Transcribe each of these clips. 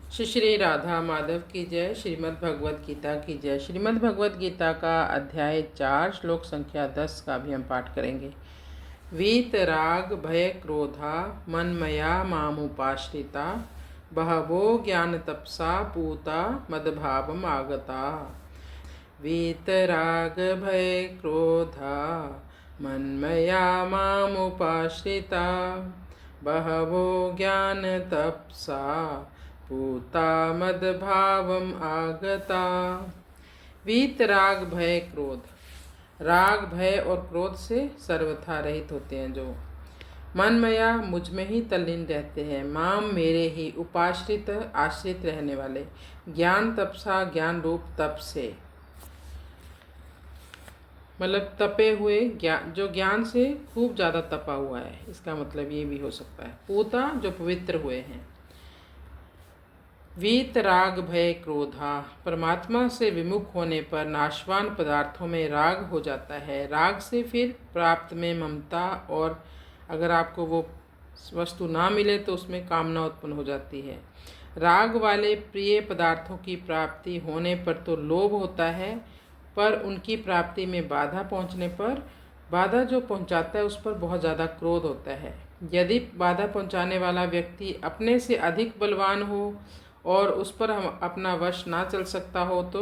श्री श्री राधा माधव की जय। श्रीमद् भगवद गीता की जय। श्रीमद् भगवद गीता का अध्याय 4 श्लोक संख्या 10 का भी हम पाठ करेंगे। वीत राग भय क्रोधा मनमया मामुपाश्रिता बहवो ज्ञान तपसा पूता मदभावम आगता। वीत राग भय क्रोधा मनमया मामुपाश्रिता बहवो ज्ञान तपसा पूता मदभावम आगता। वीत राग भय क्रोध। राग भय और क्रोध से सर्वथा रहित होते हैं जो मनमया मुझ में ही तल्लीन रहते हैं, माम मेरे ही उपाश्रित आश्रित रहने वाले, ज्ञान तपसा ज्ञान रूप तप से, मतलब तपे हुए ज्ञान, जो ज्ञान से खूब ज़्यादा तपा हुआ है, इसका मतलब ये भी हो सकता है। पूता जो पवित्र हुए हैं। वीत राग भय क्रोधा। परमात्मा से विमुख होने पर नाशवान पदार्थों में राग हो जाता है। राग से फिर प्राप्त में ममता, और अगर आपको वो वस्तु ना मिले तो उसमें कामना उत्पन्न हो जाती है। राग वाले प्रिय पदार्थों की प्राप्ति होने पर तो लोभ होता है, पर उनकी प्राप्ति में बाधा पहुंचने पर, बाधा जो पहुंचाता है उस पर बहुत ज़्यादा क्रोध होता है। यदि बाधा पहुंचाने वाला व्यक्ति अपने से अधिक बलवान हो और उस पर हम अपना वश ना चल सकता हो तो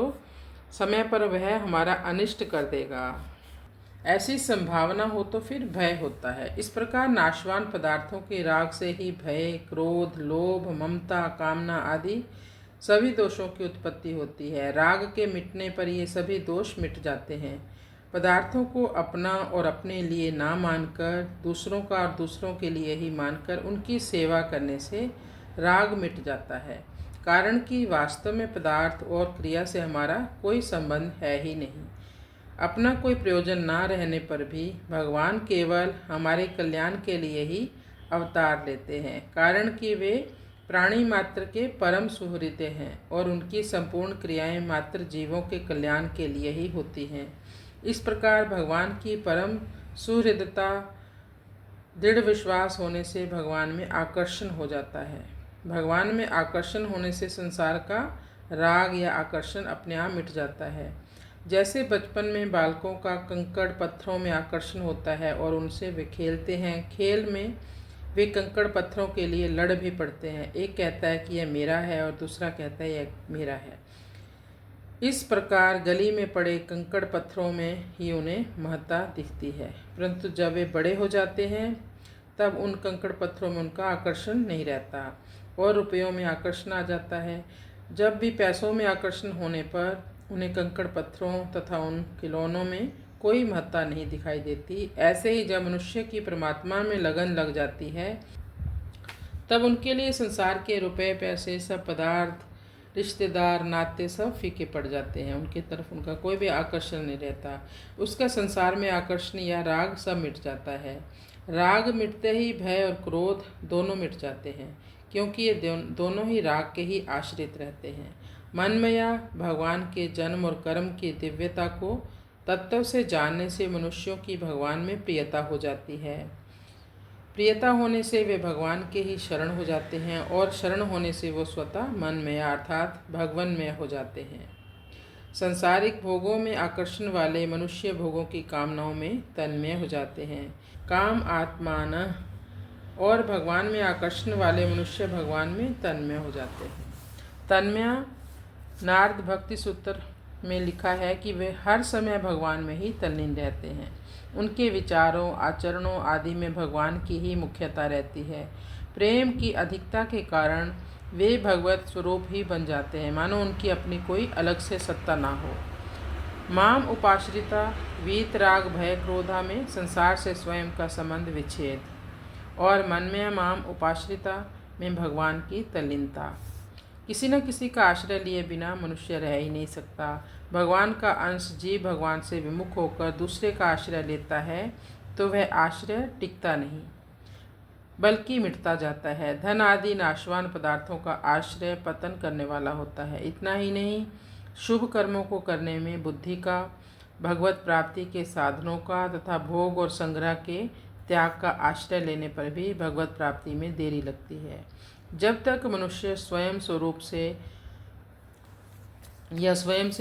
समय पर वह हमारा अनिष्ट कर देगा। ऐसी संभावना हो तो फिर भय होता है। इस प्रकार नाशवान पदार्थों के राग से ही भय, क्रोध, लोभ, ममता, कामना आदि सभी दोषों की उत्पत्ति होती है। राग के मिटने पर ये सभी दोष मिट जाते हैं। पदार्थों को अपना और अपने लिए ना मानकर, दूसरों का और दूसरों के लिए ही मानकर उनकी सेवा करने से राग मिट जाता है। कारण कि वास्तव में पदार्थ और क्रिया से हमारा कोई संबंध है ही नहीं। अपना कोई प्रयोजन ना रहने पर भी भगवान केवल हमारे कल्याण के लिए ही अवतार लेते हैं, कारण कि वे प्राणी मात्र के परम सुहृदय हैं और उनकी संपूर्ण क्रियाएं मात्र जीवों के कल्याण के लिए ही होती हैं। इस प्रकार भगवान की परम सुहृदता दृढ़ विश्वास होने से भगवान में आकर्षण हो जाता है। भगवान में आकर्षण होने से संसार का राग या आकर्षण अपने आप मिट जाता है। जैसे बचपन में बालकों का कंकड़ पत्थरों में आकर्षण होता है और उनसे वे खेलते हैं। खेल में वे कंकड़ पत्थरों के लिए लड़ भी पड़ते हैं। एक कहता है कि यह मेरा है और दूसरा कहता है यह मेरा है। इस प्रकार गली में पड़े कंकड़ पत्थरों में ही उन्हें महत्ता दिखती है, परंतु जब वे बड़े हो जाते हैं तब उन कंकड़ पत्थरों में उनका आकर्षण नहीं रहता और रुपयों में आकर्षण आ जाता है। जब भी पैसों में आकर्षण होने पर उन्हें कंकड़ पत्थरों तथा उन खिलौनों में कोई महत्ता नहीं दिखाई देती। ऐसे ही जब मनुष्य की परमात्मा में लगन लग जाती है तब उनके लिए संसार के रुपए, पैसे, सब पदार्थ, रिश्तेदार, नाते सब फीके पड़ जाते हैं। उनकी तरफ उनका कोई भी आकर्षण नहीं रहता। उसका संसार में आकर्षण या राग सब मिट जाता है। राग मिटते ही भय और क्रोध दोनों मिट जाते हैं, क्योंकि ये दोनों ही राग के ही आश्रित रहते हैं। मनमया भगवान के जन्म और कर्म की दिव्यता को तत्व से जानने से मनुष्यों की भगवान में प्रियता हो जाती है। प्रियता होने से वे भगवान के ही शरण हो जाते हैं और शरण होने से वो स्वतः मनमय अर्थात भगवनमय हो जाते हैं। संसारिक भोगों में आकर्षण वाले मनुष्य भोगों की कामनाओं में तन्मय हो जाते हैं। काम आत्मान, और भगवान में आकर्षण वाले मनुष्य भगवान में तन्मय हो जाते हैं। तन्मय नारद भक्ति सूत्र में लिखा है कि वे हर समय भगवान में ही तल्लीन रहते हैं। उनके विचारों, आचरणों आदि में भगवान की ही मुख्यता रहती है। प्रेम की अधिकता के कारण वे भगवत स्वरूप ही बन जाते हैं, मानो उनकी अपनी कोई अलग से सत्ता ना हो। माम उपाश्रिता वीत राग भय क्रोधा में संसार से स्वयं का संबंध विच्छेद, और मन में माम उपाश्रिता में भगवान की तल्लीनता। किसी न किसी का आश्रय लिए बिना मनुष्य रह ही नहीं सकता। भगवान का अंश जीव भगवान से विमुख होकर दूसरे का आश्रय लेता है तो वह आश्रय टिकता नहीं बल्कि मिटता जाता है। धन आदि नाशवान पदार्थों का आश्रय पतन करने वाला होता है। इतना ही नहीं, शुभ कर्मों को करने में बुद्धि का, भगवत प्राप्ति के साधनों का तथा भोग और संग्रह के त्याग का आश्रय लेने पर भी भगवत प्राप्ति में देरी लगती है। जब तक मनुष्य स्वयं से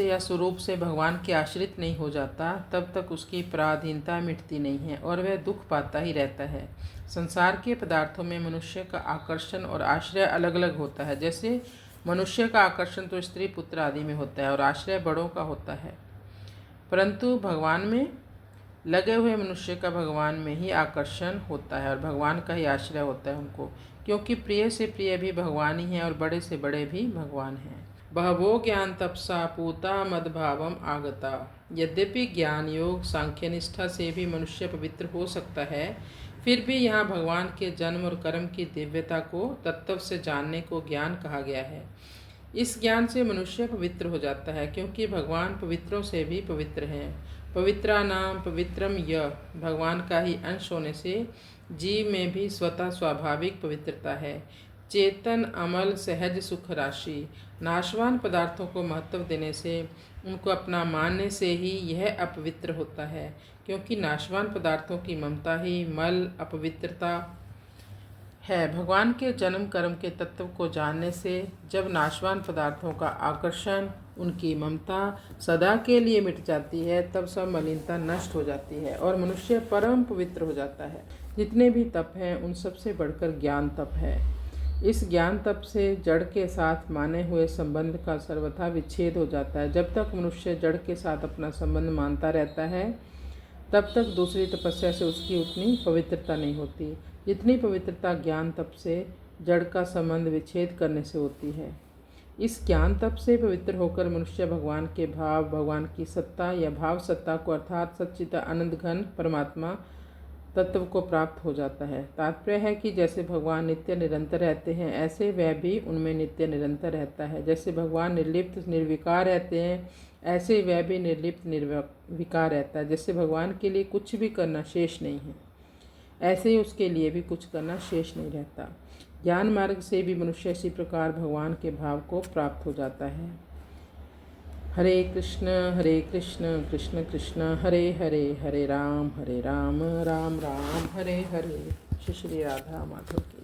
या स्वरूप से भगवान के आश्रित नहीं हो जाता, तब तक उसकी पराधीनता मिटती नहीं है और वह दुख पाता ही रहता है। संसार के पदार्थों में मनुष्य का आकर्षण और आश्रय अलग अलग होता है। जैसे मनुष्य का आकर्षण तो स्त्री पुत्र आदि में होता है और आश्रय बड़ों का होता है, परंतु भगवान में लगे हुए मनुष्य का भगवान में ही आकर्षण होता है और भगवान का ही आश्रय होता है उनको, क्योंकि प्रिय से प्रिय भी भगवान ही हैं और बड़े से बड़े भी भगवान हैं। बहवो ज्ञान तपसा पूता मदभावम आगता। यद्यपि ज्ञान योग सांख्य निष्ठा से भी मनुष्य पवित्र हो सकता है, फिर भी यहाँ भगवान के जन्म और कर्म की दिव्यता को तत्व से जानने को ज्ञान कहा गया है। इस ज्ञान से मनुष्य पवित्र हो जाता है, क्योंकि भगवान पवित्रों से भी पवित्र हैं। पवित्रा नाम पवित्रम यह, भगवान का ही अंश होने से जीव में भी स्वतः स्वाभाविक पवित्रता है। चेतन अमल सहज सुख राशि। नाशवान पदार्थों को महत्व देने से, उनको अपना मानने से ही यह अपवित्र होता है, क्योंकि नाशवान पदार्थों की ममता ही मल अपवित्रता है। भगवान के जन्म कर्म के तत्व को जानने से जब नाशवान पदार्थों का आकर्षण, उनकी ममता सदा के लिए मिट जाती है, तब सब मलिनता नष्ट हो जाती है और मनुष्य परम पवित्र हो जाता है। जितने भी तप हैं उन सबसे बढ़कर ज्ञान तप है। इस ज्ञान तप से जड़ के साथ माने हुए संबंध का सर्वथा विच्छेद हो जाता है। जब तक मनुष्य जड़ के साथ अपना संबंध मानता रहता है, तब तक दूसरी तपस्या से उसकी उतनी पवित्रता नहीं होती जितनी पवित्रता ज्ञान तप से जड़ का संबंध विच्छेद करने से होती है। इस ज्ञान तप से पवित्र होकर मनुष्य भगवान के भाव, भगवान की सत्ता या भाव सत्ता को अर्थात सच्चित आनंद घन परमात्मा तत्व को प्राप्त हो जाता है। तात्पर्य है कि जैसे भगवान नित्य निरंतर रहते हैं, ऐसे वह भी उनमें नित्य निरंतर रहता है। जैसे भगवान निर्लिप्त निर्विकार रहते हैं, ऐसे वह भी निर्लिप्त निर्विकार रहता है। जैसे भगवान के लिए कुछ भी करना शेष नहीं है, ऐसे ही उसके लिए भी कुछ करना शेष नहीं रहता। ज्ञान मार्ग से भी मनुष्य इसी प्रकार भगवान के भाव को प्राप्त हो जाता है। हरे कृष्ण कृष्ण कृष्ण हरे हरे, हरे राम राम राम हरे हरे। श्री राधा माधव की।